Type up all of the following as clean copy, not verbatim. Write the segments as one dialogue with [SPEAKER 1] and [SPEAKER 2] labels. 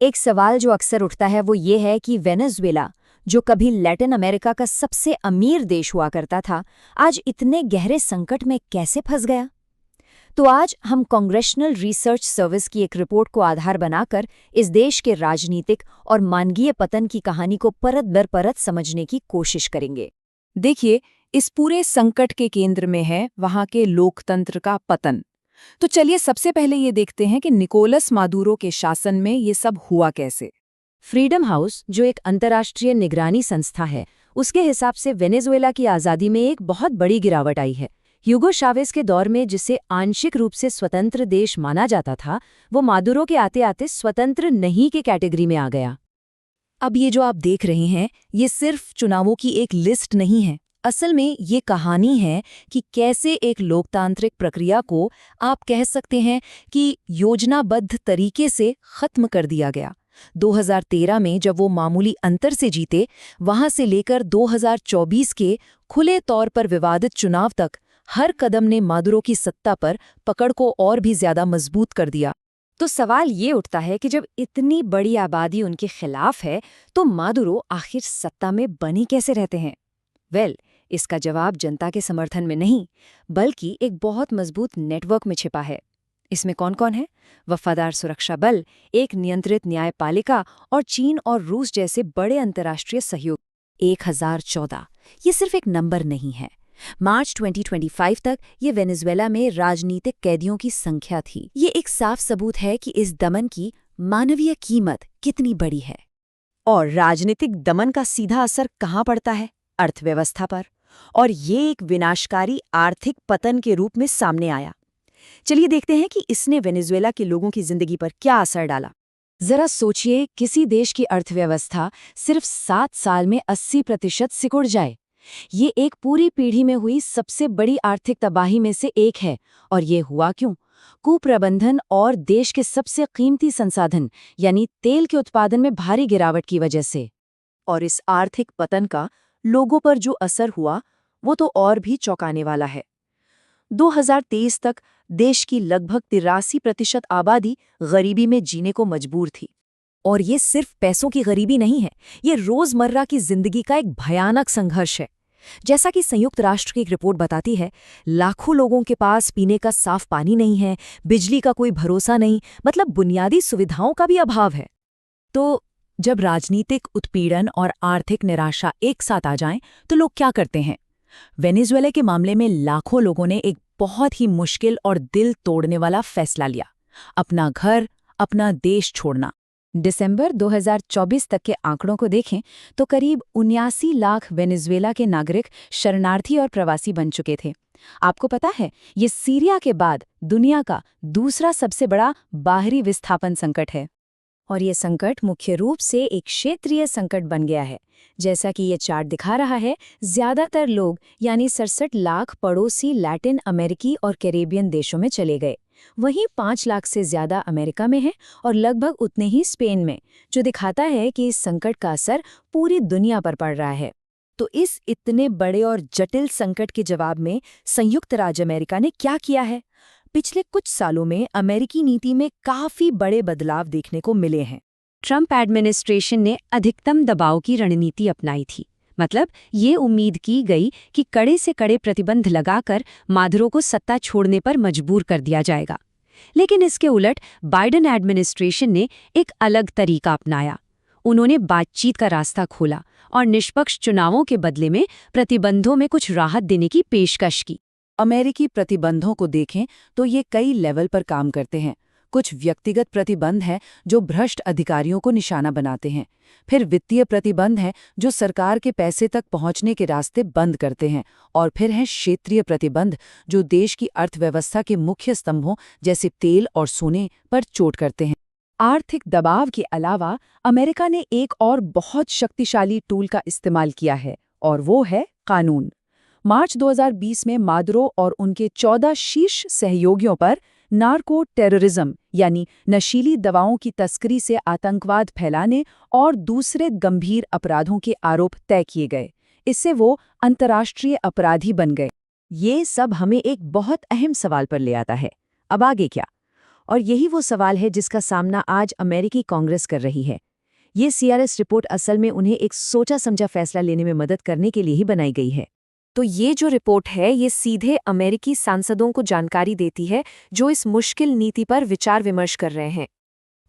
[SPEAKER 1] एक सवाल जो अक्सर उठता है वो ये है कि वेनेजुएला, जो कभी लैटिन अमेरिका का सबसे अमीर देश हुआ करता था, आज इतने गहरे संकट में कैसे फंस गया। तो आज हम कांग्रेशनल रिसर्च सर्विस की एक रिपोर्ट को आधार बनाकर इस देश के राजनीतिक और मानवीय पतन की कहानी को परत दर परत समझने की कोशिश करेंगे।
[SPEAKER 2] देखिए, इस पूरे संकट के केंद्र में है वहां के लोकतंत्र का पतन। तो चलिए सबसे पहले ये देखते हैं कि निकोलस मादुरो के शासन में ये सब हुआ कैसे।
[SPEAKER 1] फ्रीडम हाउस, जो एक अंतर्राष्ट्रीय निगरानी संस्था है, उसके हिसाब से वेनेजुएला की आज़ादी में एक बहुत बड़ी गिरावट आई है। ह्यूगो चावेज के दौर में जिसे आंशिक रूप से स्वतंत्र देश माना जाता था, वो मादुरो के आते आते स्वतंत्र नहीं के कैटेगरी में आ गया।
[SPEAKER 2] अब ये जो आप देख रहे हैं, ये सिर्फ चुनावों की एक लिस्ट नहीं है। असल में ये कहानी है कि कैसे एक लोकतांत्रिक प्रक्रिया को आप कह सकते हैं कि योजनाबद्ध तरीके से खत्म कर दिया गया। 2013 में जब वो मामूली अंतर से जीते, वहां से लेकर 2024 के खुले तौर पर विवादित चुनाव तक हर कदम ने मादुरो की सत्ता पर पकड़ को और भी ज्यादा मजबूत कर दिया।
[SPEAKER 1] तो सवाल ये उठता है कि जब इतनी बड़ी आबादी उनके खिलाफ है, तो मादुरो आखिर सत्ता में बने कैसे रहते हैं? इसका जवाब जनता के समर्थन में नहीं, बल्कि एक बहुत मजबूत नेटवर्क में छिपा है। इसमें कौन कौन है? वफादार सुरक्षा बल, एक नियंत्रित न्यायपालिका और चीन और रूस जैसे बड़े अंतर्राष्ट्रीय सहयोग। 1014 ये सिर्फ एक नंबर नहीं है। मार्च 2025 तक ये वेनेजुएला में राजनीतिक कैदियों की संख्या थी। ये एक साफ सबूत है कि इस दमन की मानवीय कीमत कितनी बड़ी है।
[SPEAKER 2] और राजनीतिक दमन का सीधा असर कहाँ पड़ता है? अर्थव्यवस्था पर। और ये एक विनाशकारी आर्थिक पतन के रूप में सामने आया। चलिए देखते हैं कि इसने वेनेजुएला के लोगों की जिंदगी पर क्या असर डाला। जरा सोचिए, किसी देश की अर्थव्यवस्था सिर्फ 7 साल में 80% सिकुड़ जाए। ये एक पूरी पीढ़ी में हुई सबसे बड़ी आर्थिक तबाही में से एक है। और ये हुआ क्यों? कुप्रबंधन और देश के सबसे कीमती संसाधन यानी तेल के उत्पादन में भारी गिरावट की वजह से। और इस आर्थिक पतन का लोगों पर जो असर हुआ, वो तो और भी चौंकाने वाला है। 2023 तक देश की लगभग 83% आबादी गरीबी में जीने को मजबूर थी। और ये सिर्फ पैसों की गरीबी नहीं है, ये रोजमर्रा की जिंदगी का एक भयानक संघर्ष है। जैसा कि संयुक्त राष्ट्र की एक रिपोर्ट बताती है, लाखों लोगों के पास पीने का साफ पानी नहीं है, बिजली का कोई भरोसा नहीं, मतलब बुनियादी सुविधाओं का भी अभाव है। तो जब राजनीतिक उत्पीड़न और आर्थिक निराशा एक साथ आ जाएं, तो लोग क्या करते हैं? वेनेजुएला के मामले में लाखों लोगों ने एक बहुत ही मुश्किल और दिल तोड़ने वाला फैसला लिया, अपना घर, अपना देश छोड़ना।
[SPEAKER 1] दिसंबर 2024 तक के आंकड़ों को देखें तो करीब 79 लाख वेनेजुएला के नागरिक शरणार्थी और प्रवासी बन चुके थे। आपको पता है, ये सीरिया के बाद दुनिया का दूसरा सबसे बड़ा बाहरी विस्थापन संकट है। और ये संकट मुख्य रूप से एक क्षेत्रीय संकट बन गया है। जैसा कि ये चार्ट दिखा रहा है, ज्यादातर लोग यानी 67 लाख पड़ोसी लैटिन अमेरिकी और कैरेबियन देशों में चले गए। वहीं 5 लाख से ज्यादा अमेरिका में है और लगभग उतने ही स्पेन में, जो दिखाता है कि इस संकट का असर पूरी दुनिया पर पड़ रहा है। तो इस इतने बड़े और जटिल संकट के जवाब में संयुक्त राज्य अमेरिका ने क्या किया है? पिछले कुछ सालों में अमेरिकी नीति में काफी बड़े बदलाव देखने को मिले हैं। ट्रंप एडमिनिस्ट्रेशन ने अधिकतम दबाव की रणनीति अपनाई थी। मतलब ये उम्मीद की गई कि कड़े से कड़े प्रतिबंध लगाकर मादुरो को सत्ता छोड़ने पर मजबूर कर दिया जाएगा। लेकिन इसके उलट बाइडेन एडमिनिस्ट्रेशन ने एक अलग तरीका अपनाया। उन्होंने बातचीत का रास्ता खोला और निष्पक्ष चुनावों के बदले में प्रतिबंधों में कुछ राहत देने की पेशकश की।
[SPEAKER 2] अमेरिकी प्रतिबंधों को देखें तो ये कई लेवल पर काम करते हैं। कुछ व्यक्तिगत प्रतिबंध हैं जो भ्रष्ट अधिकारियों को निशाना बनाते हैं। फिर वित्तीय प्रतिबंध हैं जो सरकार के पैसे तक पहुंचने के रास्ते बंद करते हैं। और फिर हैं क्षेत्रीय प्रतिबंध जो देश की अर्थव्यवस्था के मुख्य स्तंभों जैसे तेल और सोने पर चोट करते हैं। आर्थिक दबाव के अलावा अमेरिका ने एक और बहुत शक्तिशाली टूल का इस्तेमाल किया है, और वो है कानून। मार्च 2020 में मादुरो और उनके 14 शीर्ष सहयोगियों पर नार्को टेररिज्म यानी नशीली दवाओं की तस्करी से आतंकवाद फैलाने और दूसरे गंभीर अपराधों के आरोप तय किए गए। इससे वो अंतर्राष्ट्रीय अपराधी बन गए। ये सब हमें एक बहुत अहम सवाल पर ले आता है, अब आगे क्या? और यही वो सवाल है जिसका सामना आज अमेरिकी कांग्रेस कर रही है। ये सीआरएस रिपोर्ट असल में उन्हें एक सोचा समझा फैसला लेने में मदद करने के लिए ही बनाई गई है।
[SPEAKER 1] तो ये जो रिपोर्ट है ये सीधे अमेरिकी सांसदों को जानकारी देती है जो इस मुश्किल नीति पर विचार विमर्श कर रहे हैं।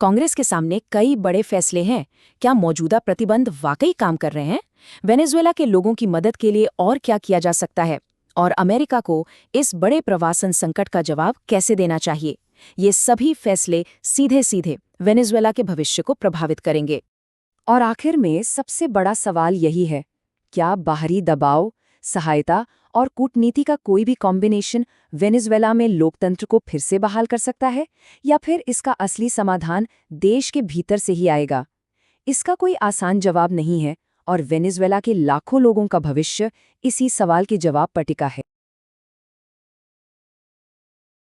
[SPEAKER 2] कांग्रेस के सामने कई बड़े फैसले हैं। क्या मौजूदा प्रतिबंध वाकई काम कर रहे हैं? वेनेजुएला के लोगों की मदद के लिए और क्या किया जा सकता है? और अमेरिका को इस बड़े प्रवासन संकट का जवाब कैसे देना चाहिए? ये सभी फैसले सीधे सीधे वेनेजुएला के भविष्य को प्रभावित करेंगे। और आखिर में सबसे बड़ा सवाल यही है, क्या बाहरी दबाव, सहायता और कूटनीति का कोई भी कॉम्बिनेशन वेनेजुएला में लोकतंत्र को फिर से बहाल कर सकता है, या फिर इसका असली समाधान देश के भीतर से ही आएगा? इसका कोई आसान जवाब नहीं है और वेनेजुएला के लाखों लोगों का भविष्य इसी सवाल के जवाब पर टिका है।